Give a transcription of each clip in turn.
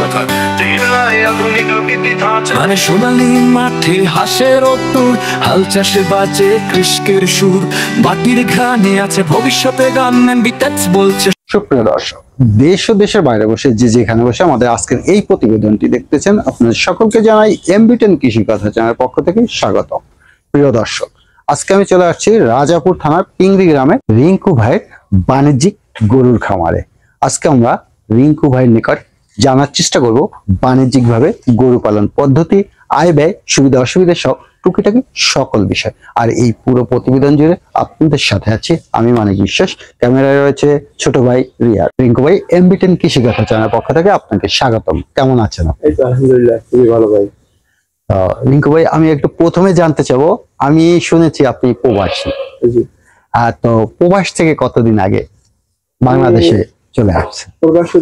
কথা মানে সোনালি মাঠে হাসের অতুর হাল চাষে বাজে কৃষকের সুর মাটির ঘানে আছে ভবিষ্যতে গান বিটাচ বলছে। সুপ্রিয় দর্শক, দেশ ও দেশের বাইরে বসে যে যেখানে বসে আমাদের আজকের এই প্রতিবেদনটি দেখতেছেন, আপনাদের সকলকে জানাই MB10 কৃষি কথা চ্যানেলের পক্ষ থেকে স্বাগত। প্রিয় দর্শক, আজকে আমি চলে আসছি রাজাপুর থানার পিংরি গ্রামে রিঙ্কু ভাইয়ের বাণিজ্যিক গরুর খামারে। আজকে আমরা রিঙ্কু ভাইয়ের নিকট জানার চেষ্টা করব বাণিজ্যিক ভাবে গরু পালন পদ্ধতি, আয় ব্যয়, সুবিধা অসুবিধা সব টুকিটাকি সকল বিষয়। আর এই পুরো প্রতিবেদন জুড়ে আপনাদের সাথে আছি আমি মানিক বিশ্বাস, ক্যামেরায় রয়েছে ছোট ভাই রিয়াদ। রিঙ্কু ভাই, MB10 কৃষি কথা চ্যানেলের পক্ষ থেকে আপনাকে স্বাগতম। কেমন আছেন? এই তো আলহামদুলিল্লাহ, খুবই ভালো ভাই। রিঙ্কু ভাই, আমি একটু প্রথমে জানতে চাবো, আমি শুনেছি আপনি প্রবাসী। তো প্রবাস থেকে কতদিন আগে বাংলাদেশে চলে আসছেন? প্রবাসী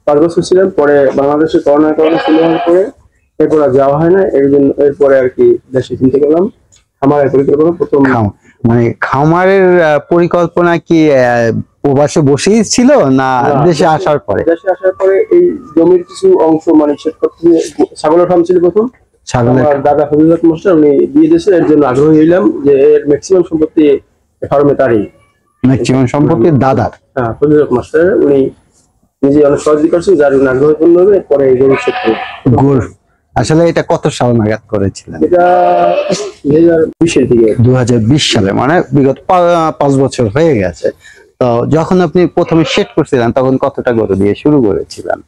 5 বছর ছিলাম, পরে বাংলাদেশে করোনার কারণে চলে যাওয়ার পরে এরপর আর যাওয়া হয় না। এরপরে আর কি দেশে চিন্তা করলাম খামারের পরিকল্পনা প্রথম। মানে খামারের পরিকল্পনা কি প্রবাসে বসেই ছিল না দেশে আসার পরে? দেশে আসার পরে এই জমির কিছু অংশ মানে সেট করতে ছাগলের ফার্ম ছিল প্রথম। আমার দাদা ফজিলত মাস্টার উনি দিয়ে দিয়েছে, এর জন্য আগ্রহী হইলাম যে এর ম্যাক্সিমাম সম্পত্তি ফার্মে তারই। ম্যাক্সিমাম সম্পত্তি দাদার? হ্যাঁ, ফজিলত মাস্টার উনি নিজে অনেক সহযোগী করছেন, যার জন্য আগ্রহীপূর্ণ হবে। পরে এই গরু সেট করে গরু। আসলে এটা কত সাল নাগাদ করেছিলেন? এটা 2020-এর দিকে। 2020 সালে, মানে বিগত 5 বছর হয়ে গেছে। তো যখন আপনি প্রথমে সেট করছিলেন তখন কতটা গরু দিয়ে শুরু করেছিলেন?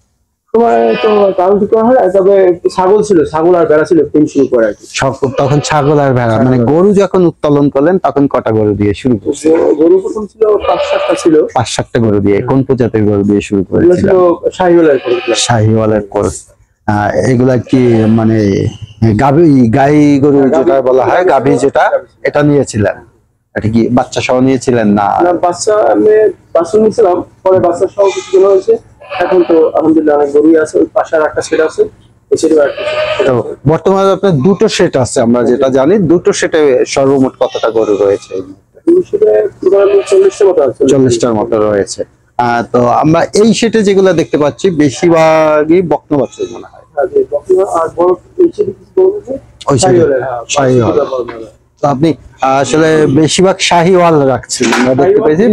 সময় তো কাউন্ট করা হয়, তবে ছাগল ছিল, ছাগল আর ভেড়া ছিল তিন শুরু করে আর কি। তখন ছাগল আর ভেড়া, মানে গরু যখন উত্তোলন করলেন তখন কটা গরু দিয়ে শুরু করছিলেন? গরু প্রথম ছিল 5-7টা ছিল। 5-7টা গরু দিয়ে। কোন প্রজাতির গরু দিয়ে শুরু করেছিলেন? শাহিওয়ালের। শাহিওয়ালের ক্রস। এগুলা কি মানে গাই গরু যেটা বলা হয়, গাভী যেটা, এটা নিয়েছিলেন? এটা কি বাচ্চা সহ নিয়েছিলেন না? বাচ্চা নিয়েছিলাম, পরে বাচ্চা সহ কিছু কেনা হয়েছে। এখন তো আলহামদুলিল্লাহ অনেক গরুই আছে। ওই পাশে একটা সেট আছে, তো বর্তমানে আপনার দুটো সেট আছে, আমরা যেটা জানি। দুটো সেটে সর্বমোট কতটা গরু রয়েছে? 40টার মতো রয়েছে। তো আমরা এই সেটে যেগুলো দেখতে পাচ্ছি বেশিরভাগই বকনা বাছুর মনে হয়। তো আপনি আসলে বেশিরভাগ শাহিওয়াল রাখছেন, আমরা দেখতে পেয়েছি।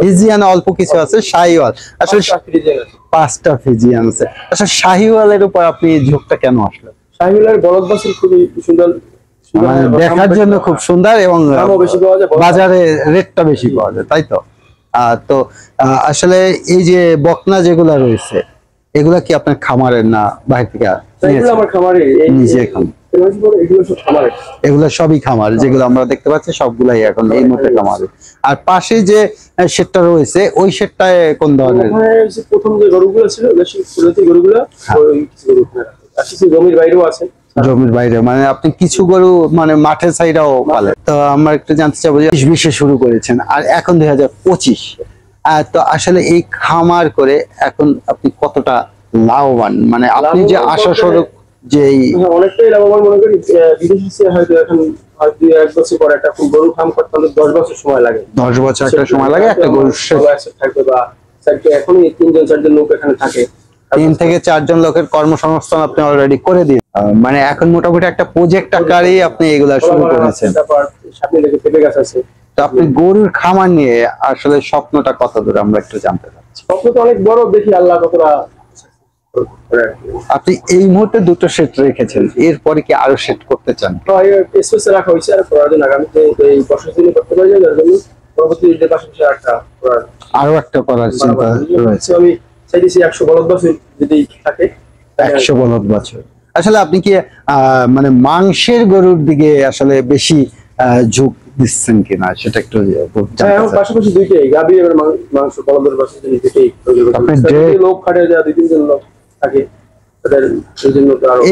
ফিজিয়ান অল্প কিছু আছে, শাহিওয়াল আসলে 5টা ফিজিয়ান আছে। আচ্ছা, শাহিওয়ালের উপর আপনি ঝোঁকটা কেন আসলো? শাহিওয়ালের বলদ বাছুর খুবই সুন্দর, মানে দেখার জন্য খুব সুন্দর এবং বাজারে রেটটা বেশি পাওয়া যায়, তাই তো? তো আসলে এই যে বকনা যেগুলা রয়েছে, এগুলা কি আপনার খামারের না বাইরে থেকে? আমার খামারে, নিজে খামার। এগুলো সবই খামার, যেগুলো আমরা দেখতে পাচ্ছি সবগুলাই এখন এই মুহূর্তে খামারে। আর পাশে যে শেডটা রয়েছে, ওই শেডটায় কোন ধরনের? প্রথম যে গরুগুলো ছিল, বেশি প্রজাতির গরুগুলো জমির বাইরেও আছে। জমির বাইরে মানে আপনি কিছু গরু মানে মাঠের সাইডেও পালেন। তো আমরা একটু জানতে চাবো যে 2020-এ শুরু করেছেন আর এখন 2025, তো আসলে এই খামার করে এখন আপনি কতটা লাভবান? মানে আপনি যে আশা স্বরূপ যে অনেকটাই লাভবান মনে করি। বিদেশে হয়তো এখন 1 বছর পরে একটা গরু ফার্ম করতে 10 বছর সময় লাগে। 10 বছর একটা সময় লাগে একটা গরু থাকবে, বা এখনই 3-4 জন লোক এখানে থাকে। 3 থেকে 4 জন লোকের কর্মসংস্থান আপনি অলরেডি করে দিন। মানে এখন মোটামুটি একটা প্রজেক্ট আকারে আপনি এগুলা শুরু করেছেন। সামনে থেকে পেঁপে গাছ আছে। তো আপনি গরুর খামার নিয়ে আসলে স্বপ্নটা কত দূর আমরা একটু জানতে চাচ্ছি। স্বপ্ন তো অনেক বড়, দেখি আল্লাহ কতটা। আপনি এই মুহূর্তে দুটো সেট রেখেছেন, এরপরে কি আরো সেট করতে চান? স্পেসে রাখা হয়েছে, আর করার জন্য আগামীতে এই বছর দিনে করতে পারি, যার জন্য পরবর্তী ঈদের পাশাপাশি আরো একটা করার চিন্তা রয়েছে। আমি চাইছি 100 বলদ বাছুর যদি থাকে। 100 বলদ বাছুর। আসলে আপনি কি মানে মাংসের গরুর দিকে আসলে বেশি ঝোঁক দিচ্ছেন কিনা সেটা একটু পাশাপাশি দুইটাই, গাভী এবং মাংস, বলদের বাছুর দুইটাই। লোক খাটে, 2-3 জন লোক থাকে।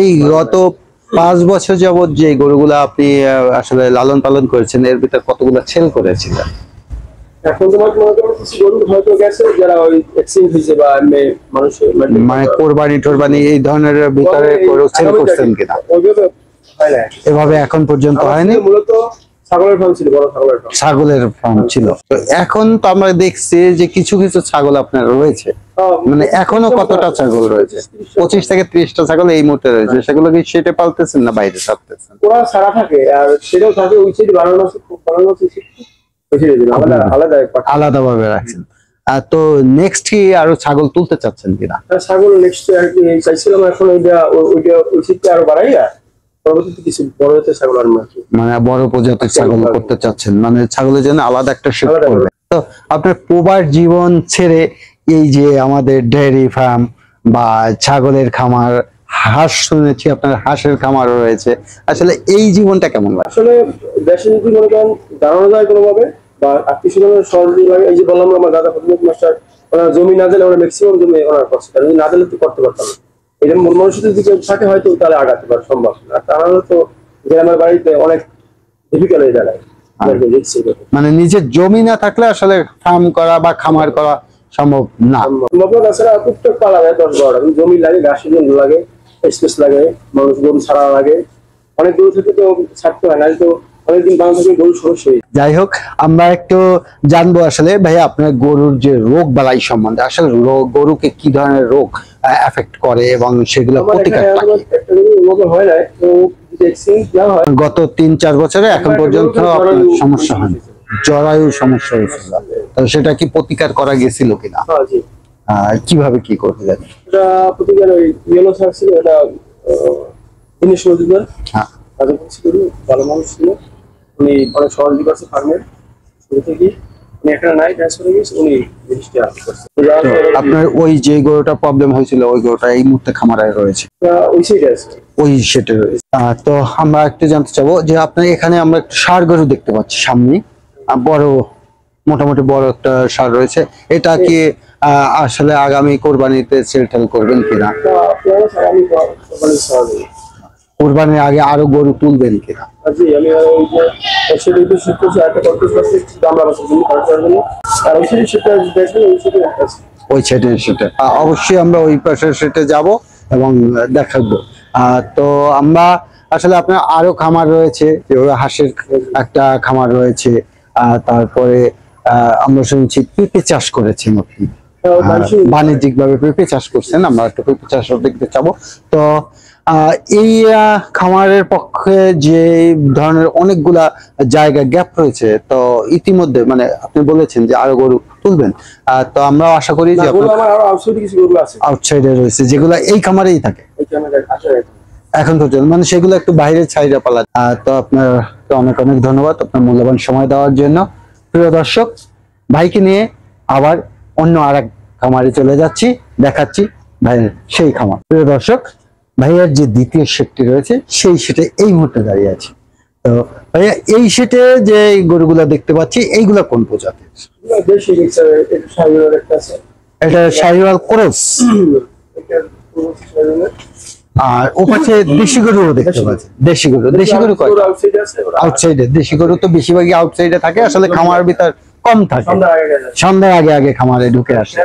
এই গত 5 বছর যাবত যে গরুগুলা আপনি আসলে লালন পালন করেছেন, এর ভিতর কতগুলা সেল করেছিলেন? এখন তোমার কিছু গরু হয়তো গেছে যারা ওই এক্সচেঞ্জ হয়েছে, বা মানুষের মানে কোরবানি এই ধরনের ভিতরে গরু সেল করছেন কিনা? এভাবে এখন পর্যন্ত হয়নি। মূলত ছাগলের ফার্ম ছিল, বড় ছাগলের ফার্ম। ছাগলের ফার্ম ছিল। তো এখন তো আমরা দেখছি যে কিছু কিছু ছাগল আপনার রয়েছে, মানে এখনো কতটা ছাগল রয়েছে? 25 থেকে 30টা ছাগল এই মুহূর্তে রয়েছে। সেগুলো কি সেটে পালতেছেন না বাইরে ছাড়তেছেন? ওরা সারা থাকে, আর সেটাও থাকে ওই সাইড বানানো আছে, খুব বানানো আছে ওই সাইডে আলাদা আলাদা আলাদা ভাবে রাখছেন। তো নেক্সট কি আরো ছাগল তুলতে চাচ্ছেন কিনা? ছাগল নেক্সট আর কি চাইছিলাম, এখন ওইটা ওই সাইডটা আরো বাড়াইয়া পরবর্তীতে কিছু বড় হতে ছাগল আর মাছ, মানে বড় প্রজাতির ছাগল করতে চাচ্ছেন, মানে ছাগলের জন্য আলাদা একটা শিফট করবে। তো আপনার প্রবাস জীবন ছেড়ে এই যে আমাদের ডেয়ারি ফার্ম বা ছাগলের খামার, হাঁস শুনেছি আপনার হাঁসের খামারও রয়েছে, আসলে এই জীবনটা কেমন লাগে? আসলে দেশে যদি মনে করেন জানানো যায় কোনোভাবে বা আত্মীয় স্বজনের সহযোগী লাগে, এই যে বললাম আমার দাদা ফজলুল মাস্টার, ওনার জমি না দিলে ওরা ম্যাক্সিমাম জমি ওনার করছে, যদি না দিলে তো করতে পারতাম না। এটা মানুষের যদি কেউ থাকে হয়তো তাহলে আগাতে পারে সম্ভব, আর তা নাহলে তো গ্রামের বাড়িতে অনেক ডিফিকাল্ট হয়ে দাঁড়ায়। মানে নিজের জমি না থাকলে আসলে ফার্ম করা বা খামার করা সম্ভব না। তাছাড়া টুকটাক পালা যায় 10-12টা, জমি লাগে, ঘাসের জন্য লাগে, স্পেস লাগে, মানুষ গরু ছাড়া লাগে, অনেক গরু থেকে তো ছাড়তে হয় না, তো অনেকদিন বাংলা থেকে গরু সমস্যা হয়ে। যাই হোক, আমরা একটু জানবো আসলে ভাই আপনার গরুর যে রোগ বালাই সম্বন্ধে, আসলে গরুকে কি ধরনের রোগ এফেক্ট করে এবং সেগুলো প্রতিকারটা কি? হয় না তো গত 3-4 বছরে এখন পর্যন্ত আপনার সমস্যা হয়নি, জরায়ু সমস্যা হয়েছিল, তো সেটা কি প্রতিকার করা গেছিল কিনা? কিভাবে কি করতে জানি? এটা প্রতিকার ওই ইয়েলো সার ছিল, এটা দিনেশ মজুমদার, হ্যাঁ ভালো মানুষ ছিল, উনি অনেক সহযোগী করছে ফার্মের শুরু থেকে, উনি একটা নাই ট্রান্সফার হয়ে গেছে, উনি জিনিসটা করছে। আপনার ওই যে গরুটা প্রবলেম হয়েছিল ওই গরুটা এই মুহূর্তে খামারে রয়েছে, ওই সাইডে আছে, ওই সেটে রয়েছে। তো আমরা একটু জানতে চাবো যে আপনার এখানে আমরা একটা ষাঁড় গরু দেখতে পাচ্ছি সামনে, বড় মোটামুটি বড় একটা ষাঁড় রয়েছে, এটা কি আসলে আগামী কোরবানিতে সেল টেল করবেন কিনা? কোরবানির আগে আরো গরু তুলবেন কিনা? জি, আমি ওই যে সেটা শিফট করছি, একটা কন্টেস্ট করছি আমরা বাসার জন্য কাটার জন্য, আর ওই সাইডে সেটা দেখবেন, ওই সাইডে একটা আছে, ওই সেটে সেটে অবশ্যই আমরা ওই পাশের সেটে যাব এবং দেখাবো। তো আমরা আসলে আপনার আরো খামার রয়েছে, হাঁসের একটা খামার রয়েছে, তারপরে আমরা শুনছি পেঁপে চাষ করেছেন আপনি, বাণিজ্যিক ভাবে পেঁপে চাষ করছেন, আমরা একটু পেঁপে চাষ দেখতে চাবো। তো এই খামারের পক্ষে যে ধরনের অনেকগুলা জায়গা গ্যাপ রয়েছে, তো ইতিমধ্যে মানে আপনি বলেছেন যে আরো গরু তুলবেন, তো আমরা আশা করি যে আউটসাইডে রয়েছে যেগুলো এই খামারেই থাকে এখন পর্যন্ত, মানে সেগুলো একটু বাইরে ছাইরা পালা। তো আপনার অনেক অনেক ধন্যবাদ আপনার মূল্যবান সময় দেওয়ার জন্য। প্রিয় দর্শক, ভাইকে নিয়ে আবার অন্য আর এক খামারে চলে যাচ্ছি, দেখাচ্ছি ভাইয়ের সেই খামার। প্রিয় দর্শক, ভাইয়ার যে দ্বিতীয় সেটটি রয়েছে সেই সেটে এই মুহূর্তে দাঁড়িয়ে আছে। তো ভাইয়া এই সেটে যে গরুগুলা দেখতে পাচ্ছি এইগুলা কোন প্রজাতির? এটা শাহিওয়াল ক্রস, আর ও পাশে দেশি গরু দেখতে পাচ্ছি। দেশি গরু আউটসাইডে, দেশি গরু তো বেশিরভাগই আউটসাইডে থাকে, আসলে খামার ভিতর কম থাকে, সন্ধ্যার আগে আগে খামারে ঢুকে আসে,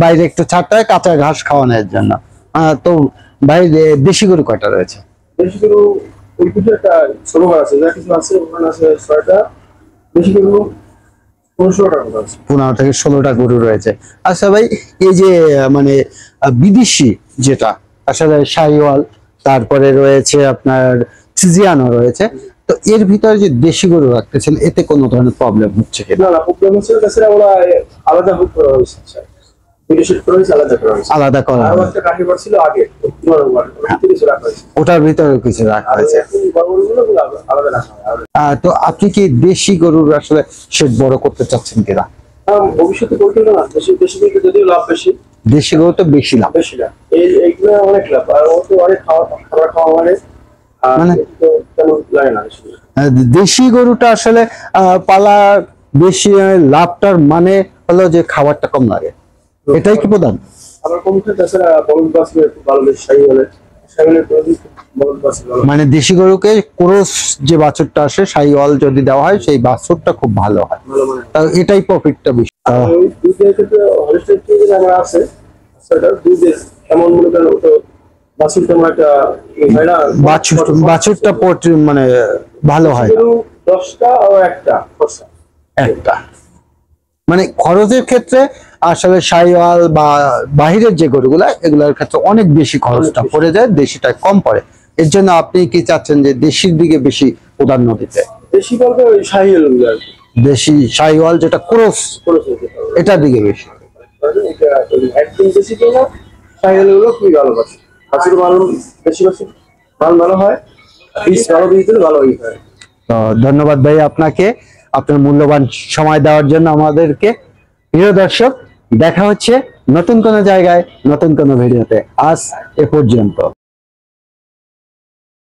বাইরে একটু ছাড়তে হয় কাঁচা ঘাস খাওয়ানোর জন্য। তো ভাই দেশি গরু কয়টা রয়েছে? দেশি গরু ওই কিছু একটা ছোট ঘর আছে, যা কিছু আছে ওখানে আছে 6টা, দেশি গরু 15 থেকে 16টা গরু রয়েছে। আচ্ছা ভাই, এই যে মানে বিদেশি যেটা আসলে শাহিওয়াল, তারপরে রয়েছে আপনার সিজিয়ানো রয়েছে, তো এর ভিতরে যে দেশি গরু রাখতেছেন এতে কোনো ধরনের প্রবলেম হচ্ছে কিনা? না, প্রবলেম হচ্ছে তাছাড়া ওরা আলাদা করা হয়েছে, আলাদা করা ওটার ভিতরে কিছু রাখা হয়েছে। তো আপনি কি দেশি গরুর আসলে শেড বড় করতে চাচ্ছেন কিনা? ভবিষ্যতে যদিও লাভ বেশি, দেশি গরু তো বেশি লাভ, এইগুলো অনেক লাভ, আর ও তো অনেক খাবার খাওয়া মানে লাগে না। দেশি গরুটা আসলে পালা বেশি, লাভটার মানে হলো যে খাবারটা কম লাগে, এটাই কি প্রধান? মানে দেশি গরুকে ক্রস যে বাছুরটা আসে শাহিওয়াল যদি দেওয়া হয় সেই বাছুরটা খুব ভালো হয়, এটাই প্রফিটটা বেশি। বাছুরটা মানে ভালো হয় না। গরু 10টা আর একটা খরচা। একটা মানে খরচের ক্ষেত্রে আসলে শাহিওয়াল বা বাহিরের যে গরুগুলা এগুলোর ক্ষেত্রে অনেক বেশি খরচটা অনেক বেশি। পড়ে যায়, দেশিটা কম পড়ে। এর জন্য আপনি কি চাচ্ছেন যে দেশির দিকে বেশি প্রাধান্য দিতে? বেশি বলতে ওই শাহিওয়াল গুলো আর কি। দেশি শাহিওয়াল যেটা ক্রস খরচ হতে পারে। এটার দিকে বেশি। এটা একদম বেশি তো না, শাহিওয়াল গুলো খুবই ভালোবাসে। বাছুর ভালো, বেশি বাছুর ভালো হয়, বীজ ভালো বীজ দিলে ভালো হয়। তো ধন্যবাদ ভাই আপনাকে, আপনার মূল্যবান সময় দেওয়ার জন্য আমাদেরকে। প্রিয় দর্শক, দেখা হচ্ছে নতুন কোনো জায়গায় নতুন কোনো ভিডিওতে। আজ এ পর্যন্ত।